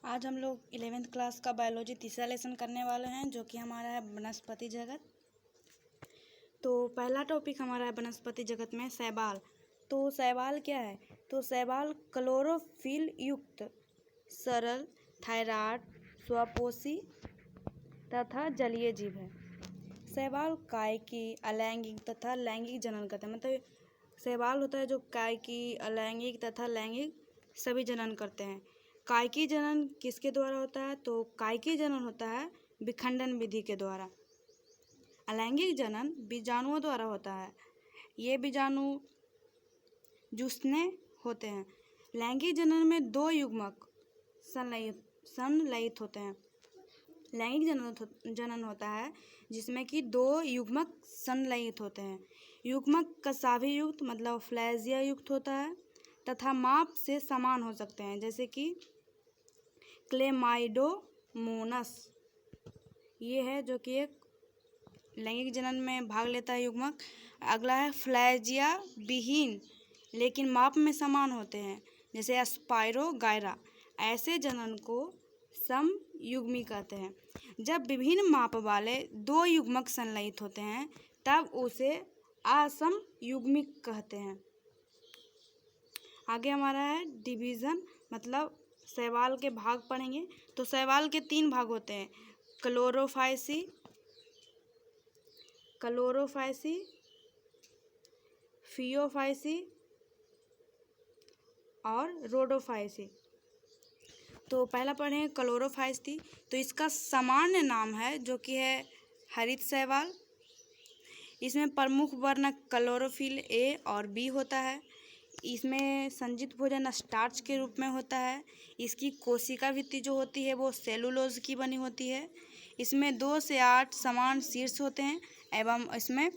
आज हम लोग 11th क्लास का बायोलॉजी तीसरा लेसन करने वाले हैं, जो कि हमारा है वनस्पति जगत। तो पहला टॉपिक हमारा है वनस्पति जगत में शैवाल। तो शैवाल क्या है? तो शैवाल क्लोरोफिल युक्त सरल, थायराइड, स्वपोषी तथा जलीय जीव है। शैवाल कायिकी, अलैंगिक तथा लैंगिक जनन करते हैं। मतलब शैवाल होता है जो कायिकी, अलैंगिक तथा लैंगिक सभी जनन करते हैं। कायिकी जनन किसके द्वारा होता है? तो कायिकी जनन होता है विखंडन विधि के द्वारा। अलैंगिक जनन बीजाणुओं द्वारा होता है। ये बीजाणु जुस्ने होते हैं। लैंगिक जनन में दो युग्मक संलयित होते हैं। लैंगिक जनन होता है जिसमें कि दो युग्मक संलयित होते हैं। युग्मक कसाभी युक्त मतलब फ्लैजिया युक्त होता है तथा माप से समान हो सकते हैं, जैसे कि क्लेमाइडोमोनस ये है जो कि एक लैंगिक जनन में भाग लेता है युग्मक। अगला है फ्लैजिया विहीन लेकिन माप में समान होते हैं, जैसे स्पाइरोगायरा। ऐसे जनन को समयुग्मी कहते हैं। जब विभिन्न माप वाले दो युग्मक संलयित होते हैं तब उसे असमयुग्मिक कहते हैं। आगे हमारा है डिवीज़न, मतलब शैवाल के भाग पढ़ेंगे। तो शैवाल के 3 भाग होते हैं, क्लोरोफाइसी, फियोफाइसी और रोडोफाइसी। तो पहला पढ़ेंगे क्लोरोफाइसी। तो इसका सामान्य नाम है जो कि है हरित शैवाल। इसमें प्रमुख वर्णक क्लोरोफिल ए और बी होता है। इसमें संजित भोजन स्टार्च के रूप में होता है। इसकी कोशिका भित्ति जो होती है वो सेलुलोज की बनी होती है। इसमें 2 से 8 समान शीर्ष होते हैं एवं इसमें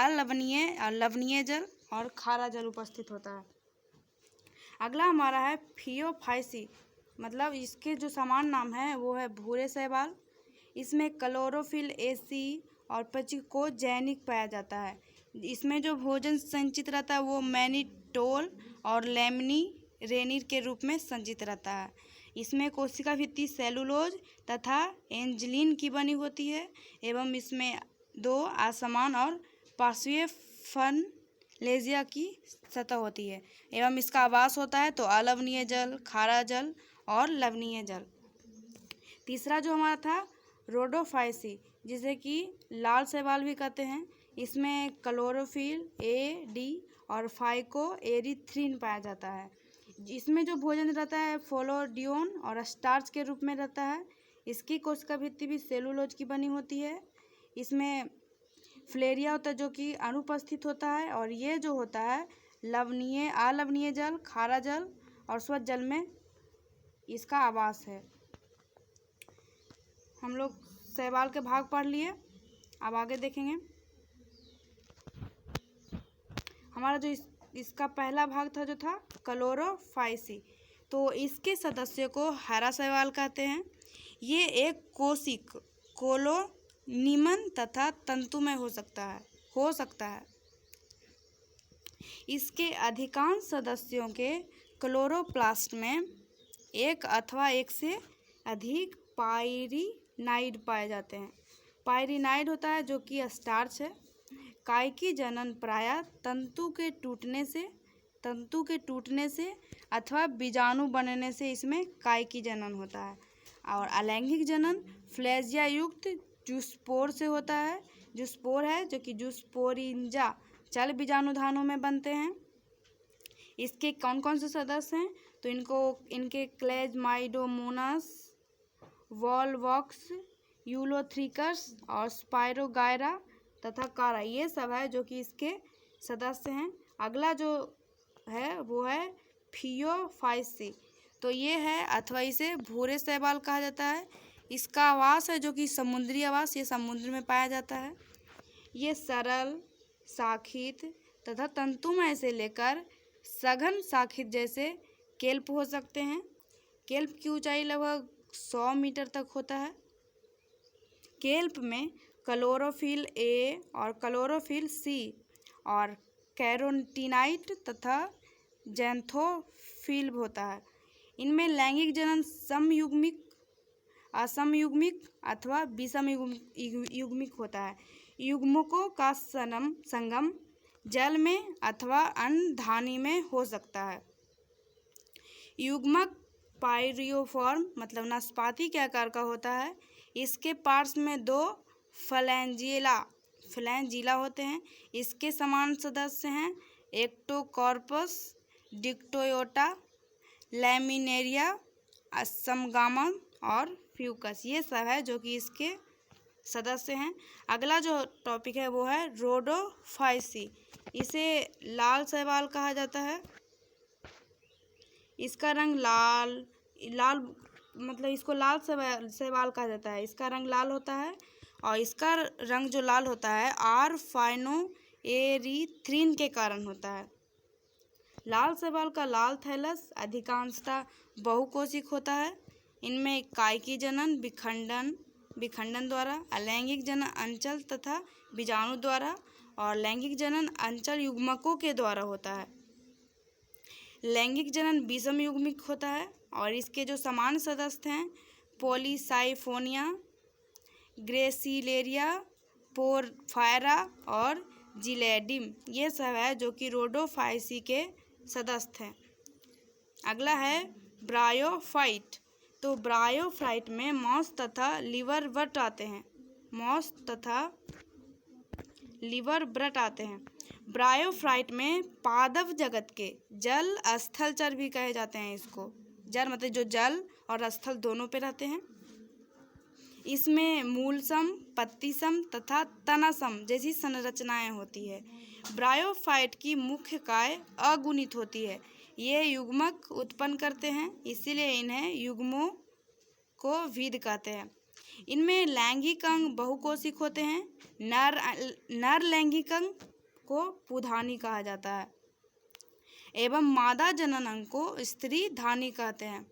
लवणीय जल और खारा जल उपस्थित होता है। अगला हमारा है फियोफाइसी, मतलब इसके जो समान नाम है वो है भूरे शैवाल। इसमें क्लोरोफिल ए सी और पैचिकोजेनिक पाया जाता है। इसमें जो भोजन संचित रहता है वो मैनिटोल और रेनिर के रूप में संचित रहता है। इसमें कोशिका भित्ति सेलुलोज तथा एंजिलीन की बनी होती है एवं इसमें 2 असमान और पार्श्वीय फनलेजिया की सतह होती है एवं इसका आवास होता है तो अलवणीय जल, खारा जल और लवणीय जल। तीसरा जो हमारा था रोडोफाइसी, जिसे कि लाल शैवाल भी कहते हैं। इसमें क्लोरोफिल ए डी और फाइकोएरिथ्रिन पाया जाता है। इसमें जो भोजन रहता है फोलोडियोन और स्टार्च के रूप में रहता है। इसकी कोशिका भित्ति भी सेलुलोज की बनी होती है। इसमें फ्लेरिया होता है जो कि अनुपस्थित होता है और ये जो होता है अलवणीय जल, खारा जल और स्वच्छ जल में इसका आवास है। हम लोग शैवाल के भाग पढ़ लिए। अब आगे देखेंगे हमारा जो इसका पहला भाग था जो था क्लोरोफाइसी। तो इसके सदस्यों को हरा शैवाल कहते हैं। ये एक कोशिक, कोलोनिमन तथा तंतुमय हो सकता है। इसके अधिकांश सदस्यों के क्लोरोप्लास्ट में एक अथवा एक से अधिक पायरिनाइड पाए जाते हैं। पायरिनाइड होता है जो कि स्टार्च है। कायिकी जनन प्रायः तंतु के टूटने से अथवा बीजाणु बनने से इसमें कायिकी जनन होता है। और अलैंगिक जनन फ्लैजिया युक्त जूस्पोर से होता है। जूस्पोर है जो कि जूस्पोरिंजा चल बीजाणुधानों में बनते हैं। इसके कौन कौन से सदस्य हैं? तो इनके क्लेमाइडोमोनस, वॉलवॉक्स, यूलोथ्रिकस और स्पाइरोगायरा तथा कारा, ये सब है जो कि इसके सदस्य हैं। अगला जो है वो है फियोफाइसी। तो ये है अथवा इसे भूरे शैवाल कहा जाता है। इसका आवास है जो कि समुद्री आवास, ये समुद्र में पाया जाता है। ये सरल, शाखित तथा तंतुमय से लेकर सघन शाखित जैसे केल्प हो सकते हैं। केल्प की ऊंचाई लगभग 100 मीटर तक होता है। केल्प में क्लोरोफिल ए और क्लोरोफिल सी और कैरोटीनाइट तथा जैंथोफिल्म होता है। इनमें लैंगिक जनन समयुग्मिक, असमयुग्मिक अथवा विषम युग्मिक होता है। युग्मकों का संगम जल में अथवा अन्य धानी में हो सकता है। युग्मक पायरियोफॉर्म मतलब नाशपाती के आकार का होता है। इसके पार्श्व में 2 फ्लैंजिला होते हैं। इसके समान सदस्य हैं एक्टोकॉर्पस, डिक्टोयोटा, लैमिनेरिया, असमगामम और फ्यूकस। ये सब है जो कि इसके सदस्य हैं। अगला जो टॉपिक है वो है रोडोफाइसी। इसे लाल शैवाल कहा जाता है। इसका रंग लाल मतलब इसको लाल शैवाल कहा जाता है। इसका रंग लाल होता है और इसका रंग जो लाल होता है फाइनोएरिथ्रिन के कारण होता है। लाल शैवाल का लाल थैलस अधिकांशतः बहुकोशिक होता है। इनमें कायकी जनन विखंडन द्वारा, अलैंगिक जनन अंचल तथा बीजाणु द्वारा और लैंगिक जनन अंचल युग्मकों के द्वारा होता है। लैंगिक जनन विषम युग्मिक होता है और इसके जो समान सदस्य हैं पॉलीसाइफोनिया, ग्रेसिलेरिया, पोरफायरा और जिलेडिम, ये सब है जो कि रोडोफाइसी के सदस्य हैं। अगला है ब्रायोफाइट। तो ब्रायोफाइट में मॉस तथा लिवरवर्ट आते हैं। ब्रायोफाइट में पादप जगत के जल स्थलचर भी कहे जाते हैं। इसको जल मतलब जो जल और स्थल दोनों पे रहते हैं। इसमें मूलसम, पत्तीसम तथा तनासम जैसी संरचनाएं होती है। ब्रायोफाइट की मुख्य काय अगुणित होती है। ये युग्मक उत्पन्न करते हैं, इसीलिए इन्हें युग्मोकोविद कहते हैं। इनमें लैंगिक अंग बहुकोशिक होते हैं। नर लैंगिक अंग को पुधानी कहा जाता है एवं मादा जनन अंग को स्त्री धानी कहते हैं।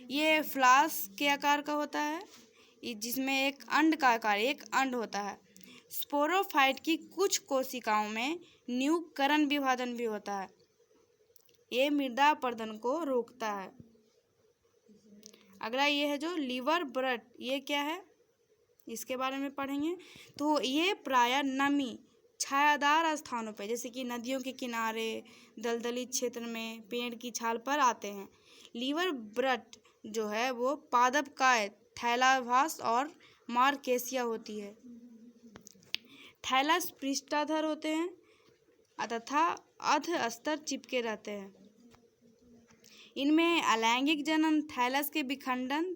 ये फ्लास्क के आकार का होता है जिसमें एक अंड का आकार, एक अंड होता है। स्पोरोफाइट की कुछ कोशिकाओं में न्यूकरण विभाजन भी होता है। ये मृदा अपरदन को रोकता है। अगला ये है जो लिवर ब्रट, ये क्या है इसके बारे में पढ़ेंगे। तो ये प्रायः नमी छायादार स्थानों पे जैसे कि नदियों के किनारे, दलदली क्षेत्र में, पेड़ की छाल पर आते हैं। लीवर ब्रट जो है वो पादपकाय, थैलाभास और मार्केसिया होती है। थैलस पृष्ठाधर होते हैं तथा अध स्तर चिपके रहते हैं। इनमें अलैंगिक जनन थैलस के विखंडन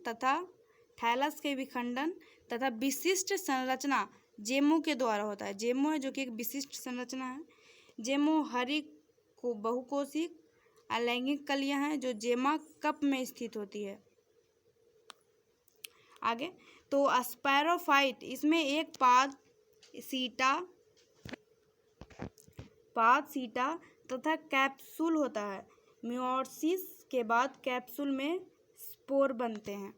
तथा विशिष्ट संरचना जेमो के द्वारा होता है। जेमो है जो कि एक विशिष्ट संरचना है। जेमो हरी को बहुकोशिक अलैंगिक कलियां हैं जो जेमा कप में स्थित होती है। आगे तो स्पैरोफाइट, इसमें एक पाद सीटा तथा कैप्सूल होता है। मियोसिस के बाद कैप्सूल में स्पोर बनते हैं।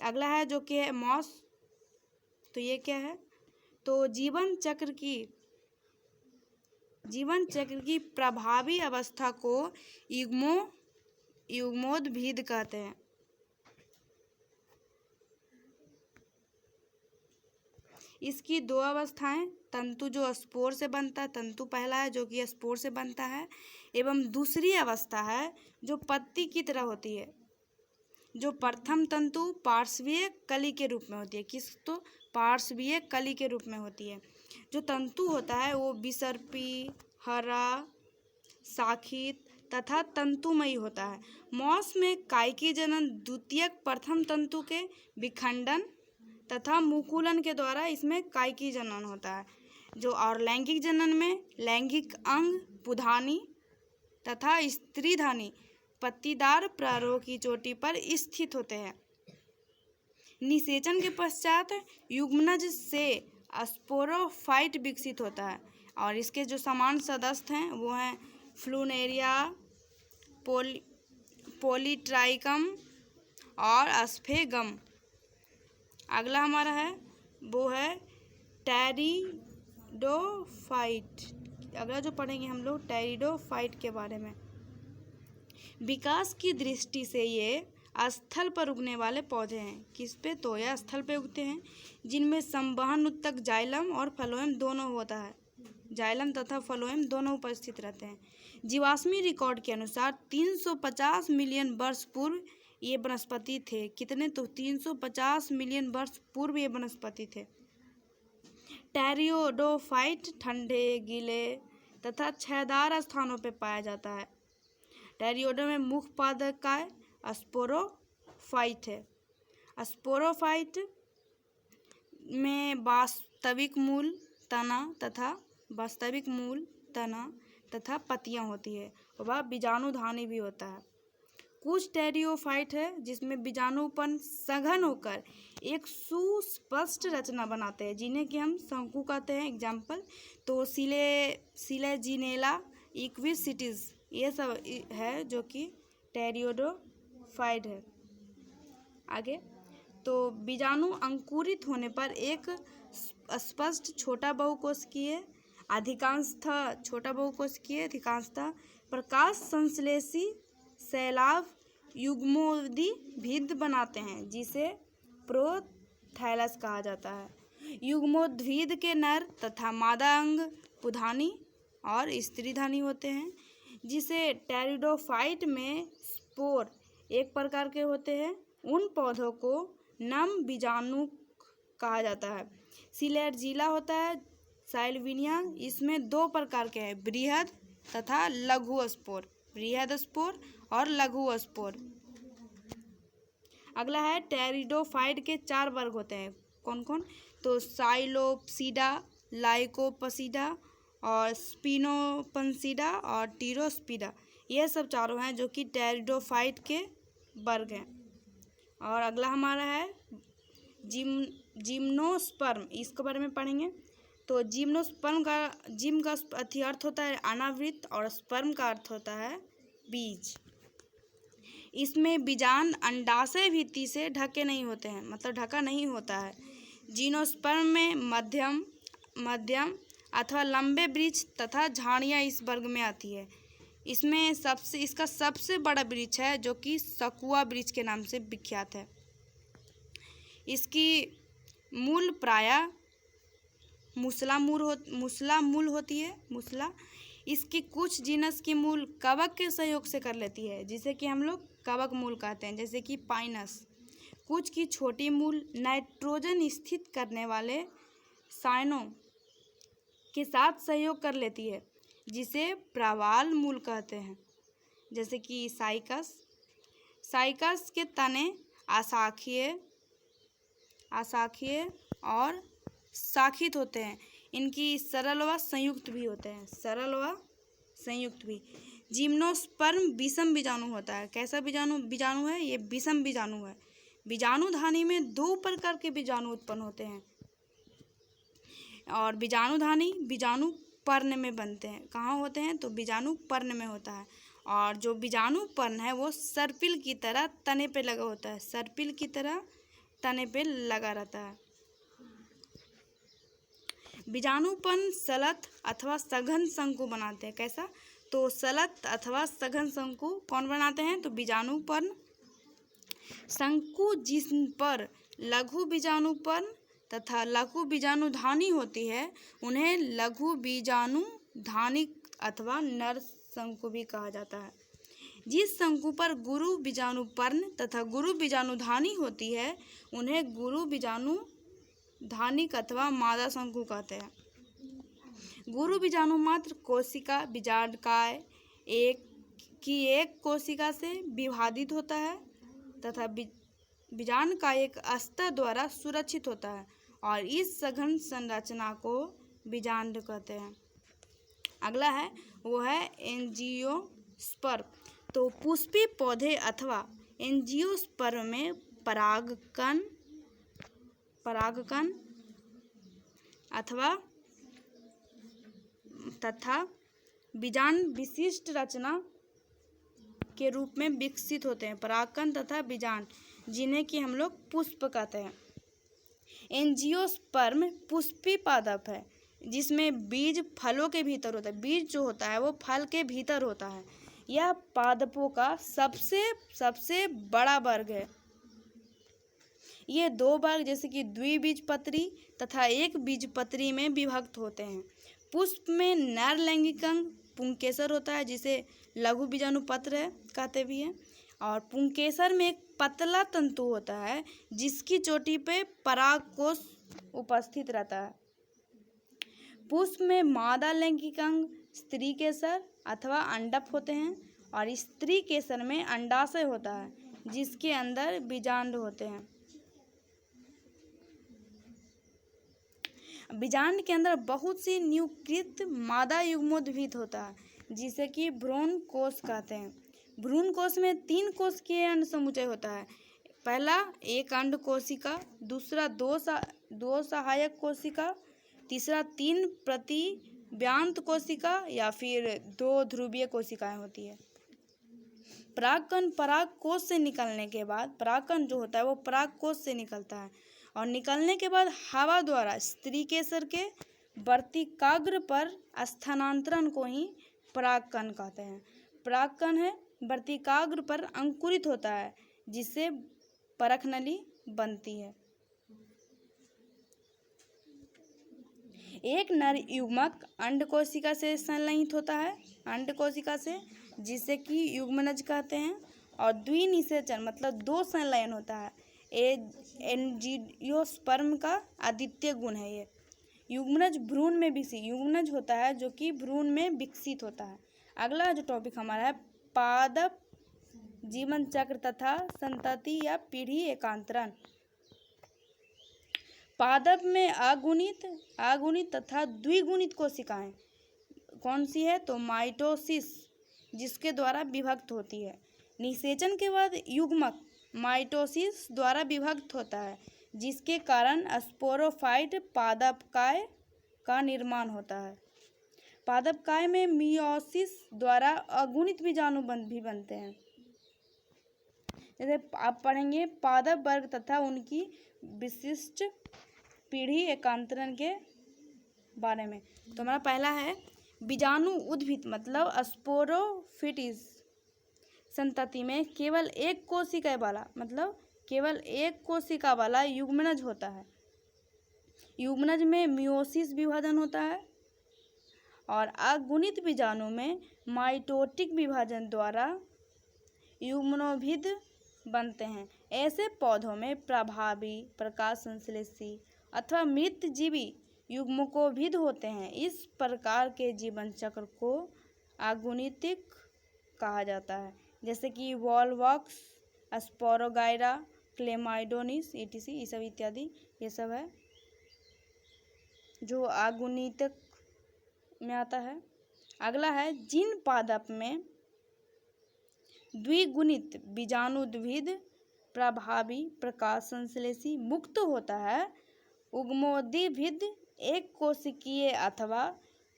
अगला है जो कि है मॉस। तो ये क्या है, तो जीवन चक्र की प्रभावी अवस्था को युग्मोद्भिद कहते हैं। इसकी 2 अवस्थाएं, तंतु जो स्पोर से बनता है, तंतु पहला है जो कि स्पोर से बनता है, एवं दूसरी अवस्था है जो पत्ती की तरह होती है। जो प्रथम तंतु पार्श्वीय कली के रूप में होती है। तो पार्श्वीय कली के रूप में होती है। जो तंतु होता है वो विसर्पी, हरा, शाखित तथा तंतुमयी होता है। मॉस में कायकी जनन द्वितीयक प्रथम तंतु के विखंडन तथा मुकुलन के द्वारा इसमें कायकी जनन होता है। जो और लैंगिक जनन में लैंगिक अंग पुधानी तथा स्त्रीधानी पत्तीदार प्रारोह की चोटी पर स्थित होते हैं। निषेचन के पश्चात युग्मनज से स्पोरोफाइट विकसित होता है और इसके जो समान सदस्य हैं वो हैं फ्लूनेरिया, पॉलीट्राइकम और स्फेगम। अगला हमारा है वो है टेरिडोफाइट। अगला जो पढ़ेंगे हम लोग टेरिडोफाइट के बारे में। विकास की दृष्टि से ये स्थल पर उगने वाले पौधे हैं। किस पे? तो यह स्थल पे उगते हैं, जिनमें संवहन उत्तक जाइलम और फ्लोएम दोनों होता है। जाइलम तथा फ्लोएम दोनों उपस्थित रहते हैं। जीवाश्मी रिकॉर्ड के अनुसार 350 मिलियन वर्ष पूर्व ये वनस्पति थे। कितने? तो 350 मिलियन वर्ष पूर्व ये वनस्पति थे। टेरिडोफाइट ठंडे, गीले तथा छायादार स्थानों पर पाया जाता है। टेरिडो में मुख्य पादप काय स्पोरोफाइट है। स्पोरोफाइट में वास्तविक मूल, तना तथा पत्तियां होती है। वह बीजाणुधानी भी होता है। कुछ टेरिडोफाइट है जिसमें बीजाणुपन सघन होकर एक सुस्पष्ट रचना बनाते हैं, जिन्हें कि हम शंकु कहते हैं। एग्जाम्पल तो सिलेजिनेला, इक्विसिटीज, ये सब है जो कि टेरिडोफाइट है। आगे तो बीजाणु अंकुरित होने पर एक स्पष्ट छोटा बहुकोशिकीय, अधिकांशतः प्रकाश संश्लेषी सैलाब युग्मोद्भिद बनाते हैं, जिसे प्रोथैलस कहा जाता है। युग्मोद्भिद के नर तथा मादा अंग पुधानी और स्त्रीधानी होते हैं, जिसे टेरिडोफाइट में स्पोर एक प्रकार के होते हैं। उन पौधों को नम बीजाणु कहा जाता है। सिलेर्जिला होता है, साइलविनिया, इसमें दो प्रकार के हैं, बृहद तथा लघु स्पोर। बृहद स्पोर और लघु स्पोर। अगला है टेरिडोफाइट के 4 वर्ग होते हैं। कौन कौन? तो साइलोप्सिडा, लाइकोपसिडा और स्पिनोपंसिडा और टीरोस्पिडा, ये सब चारों हैं जो कि टेरिडोफाइट के वर्ग हैं। और अगला हमारा है जिम्नोस्पर्म, इसके बारे में पढ़ेंगे। तो जिम्नोस्पर्म का जिम का अर्थ होता है अनावृत और स्पर्म का अर्थ होता है बीज। इसमें बीजांड अंडाशय भित्ति से ढके नहीं होते हैं, मतलब ढका नहीं होता है। जिम्नोस्पर्म में मध्यम अथवा लंबे वृक्ष तथा झाड़ियाँ इस वर्ग में आती है। इसमें इसका सबसे बड़ा वृक्ष है जो कि सकुआ वृक्ष के नाम से विख्यात है। इसकी मूल प्रायः मूसला मूल होती है। इसकी कुछ जीनस की मूल कवक के सहयोग से कर लेती है, जिसे कि हम लोग कवक मूल कहते हैं, जैसे कि पाइनस। कुछ की छोटी मूल नाइट्रोजन स्थित करने वाले साइनो के साथ सहयोग कर लेती है, जिसे प्रवाल मूल कहते हैं, जैसे कि साइकस के तने अशाखीय और शाखित होते हैं। इनकी सरल व संयुक्त भी होते हैं, जिम्नोस्पर्म विषम बीजाणु होता है। कैसा बीजाणु है? ये विषम बीजाणु है। बीजाणुधानी में 2 प्रकार के बीजाणु उत्पन्न होते हैं, और बीजाणुधानी बीजाणु पर्ण में बनते हैं। कहाँ होते हैं? तो बीजाणु पर्ण में होता है। और जो बीजाणु पर्ण है वो सर्पिल की तरह तने पे लगा होता है, तने पे लगा रहता है। बीजाणुपर्ण सलत अथवा सघन शंकु बनाते हैं। कैसा? तो सलत अथवा सघन शंकु कौन बनाते हैं? तो बीजाणुपर्ण शंकु, जिस पर लघु बीजाणुपर्ण तथा लघु बीजाणुधानी होती है, उन्हें लघु बीजाणुधानी अथवा नर शंकु भी कहा जाता है। जिस शंकु पर गुरु बीजाणुपर्ण तथा गुरु बीजाणुधानी होती है, उन्हें गुरु बीजाणुधानी अथवा मादा शंकु कहते हैं। गुरु बीजाणु मात्र कोशिका बीजांडकाय एक कोशिका से विभाजित होता है तथा बीजांडकाय एक अस्तर द्वारा सुरक्षित होता है, और इस सघन संरचना को बीजांड कहते हैं। अगला है वो है एंजियोस्पर्म। तो पुष्पीय पौधे अथवा एंजियोस्पर्म में परागकण तथा बीजांड विशिष्ट रचना के रूप में विकसित होते हैं। परागकण तथा बीजांड, जिन्हें कि हम लोग पुष्प कहते हैं। एंजियोस्पर्म पुष्पीय पादप है, जिसमें बीज फलों के भीतर होता है। बीज जो होता है वो फल के भीतर होता है। यह पादपों का सबसे बड़ा वर्ग है। ये दो वर्ग जैसे कि द्विबीजपत्री तथा एक बीजपत्री में विभक्त होते हैं। पुष्प में नर-लैंगिक अंग पुंकेसर होता है, जिसे लघु बीजाणुपत्र है कहते भी हैं। और पुंकेसर में एक पतला तंतु होता है जिसकी चोटी पे परागकोश उपस्थित रहता है। पुष्प में मादा लैंगिक अंग स्त्री केसर अथवा अंडप होते हैं और स्त्री केसर में अंडाशय होता है जिसके अंदर बीजांड होते हैं। बीजांड के अंदर बहुत सी नियुक्त मादा युग्मोद्भिद होता है जिसे कि भ्रूण कोश कहते हैं। भ्रूण कोश में 3 कोशिकीय अंड समुच्चय होता है। पहला एक अंड कोशिका, दूसरा दो सहायक कोशिका, तीसरा 3 प्रतिव्यांत कोशिका या फिर 2 ध्रुवीय कोशिकाएं होती है। परागकण परागकोश से निकलने के बाद, परागकण जो होता है वो परागकोश से निकलता है और निकलने के बाद हवा द्वारा स्त्री केसर के वर्तिकाग्र पर स्थानांतरण को ही परागकण कहते हैं। परागकण है वर्तिकाग्र पर अंकुरित होता है जिससे परकनली बनती है। एक नर युग्मक अंड कोशिका से संलयित होता है, अंड कोशिका से, जिसे कि युग्मनज कहते हैं। और द्विनिषेचन मतलब 2 संलयन होता है। एंजियोस्पर्म का अद्वितीय गुण है ये। युग्मनज भ्रूण में युग्मनज होता है जो कि भ्रूण में विकसित होता है। अगला जो टॉपिक हमारा है पादप जीवन चक्र तथा संतति या पीढ़ी एकांतरण। पादप में अगुणित तथा द्विगुणित कोशिकाएं कौन सी है? तो माइटोसिस, जिसके द्वारा विभक्त होती है। निषेचन के बाद युग्मक माइटोसिस द्वारा विभक्त होता है जिसके कारण स्पोरोफाइट पादपकाय का निर्माण होता है। पादपकाय में मियोसिस द्वारा अगुणित बीजाणु भी बनते हैं। जैसे आप पढ़ेंगे पादप वर्ग तथा उनकी विशिष्ट पीढ़ी एकांतरण के बारे में। तो हमारा पहला है बीजाणु उद्भिद मतलब स्पोरोफिटिस संतति में केवल एक कोशिका वाला युग्मनज होता है। युग्मनज में मियोसिस विभाजन होता है और अगुणित बीजाणु में माइटोटिक विभाजन द्वारा युग्मनोभिद बनते हैं। ऐसे पौधों में प्रभावी प्रकाश संश्लेषी अथवा मृतजीवी युग्मकोभिद होते हैं। इस प्रकार के जीवन चक्र को अगुणितिक कहा जाता है, जैसे कि वॉलवॉक्स, स्पोरोगायरा, क्लेमाइडोनिस etc. ये सब इत्यादि ये सब है जो अगुणितिक में आता है। अगला है जिन पादप में द्विगुणित बीजाणुद्भिद प्रभावी प्रकाश संश्लेषी मुक्त होता है, उगमोद्भिद एक कोशिकीय अथवा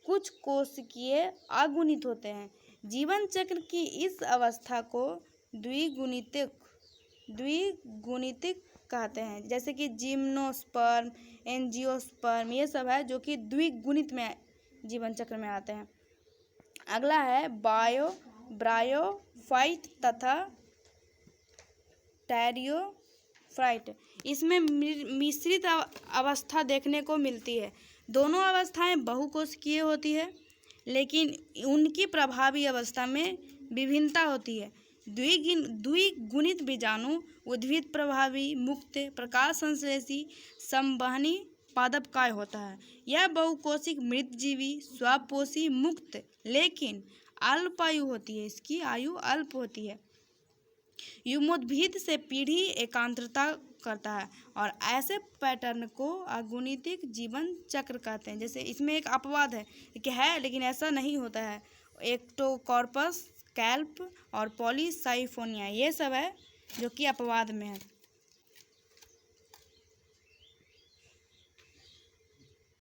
कुछ कोशिकीय अगुणित होते हैं। जीवन चक्र की इस अवस्था को द्विगुणितिक कहते हैं, जैसे कि जिम्नोस्पर्म, एंजियोस्पर्म ये सब है जो कि द्विगुणित में जीवन चक्र में आते हैं। अगला है ब्रायोफाइट तथा टेरियोफाइट। इसमें मिश्रित अवस्था देखने को मिलती है। दोनों अवस्थाएं बहुकोशिकीय होती है लेकिन उनकी प्रभावी अवस्था में विभिन्नता होती है। द्विगुणित बीजाणु उद्भिद प्रभावी मुक्त प्रकाश संश्लेषी संवहनी पादपकाय होता है। यह बहुकोशिक मृतजीवी स्वपोषी मुक्त लेकिन अल्पायु होती है, इसकी आयु अल्प होती है। युग्मोद्भिद से पीढ़ी एकांतरता करता है और ऐसे पैटर्न को अगुणितिक जीवन चक्र कहते हैं। जैसे इसमें एक अपवाद है कि है लेकिन ऐसा नहीं होता है। एक्टोकॉर्पस, कैल्प और पॉलीसाइफोनिया ये सब है जो कि अपवाद में है।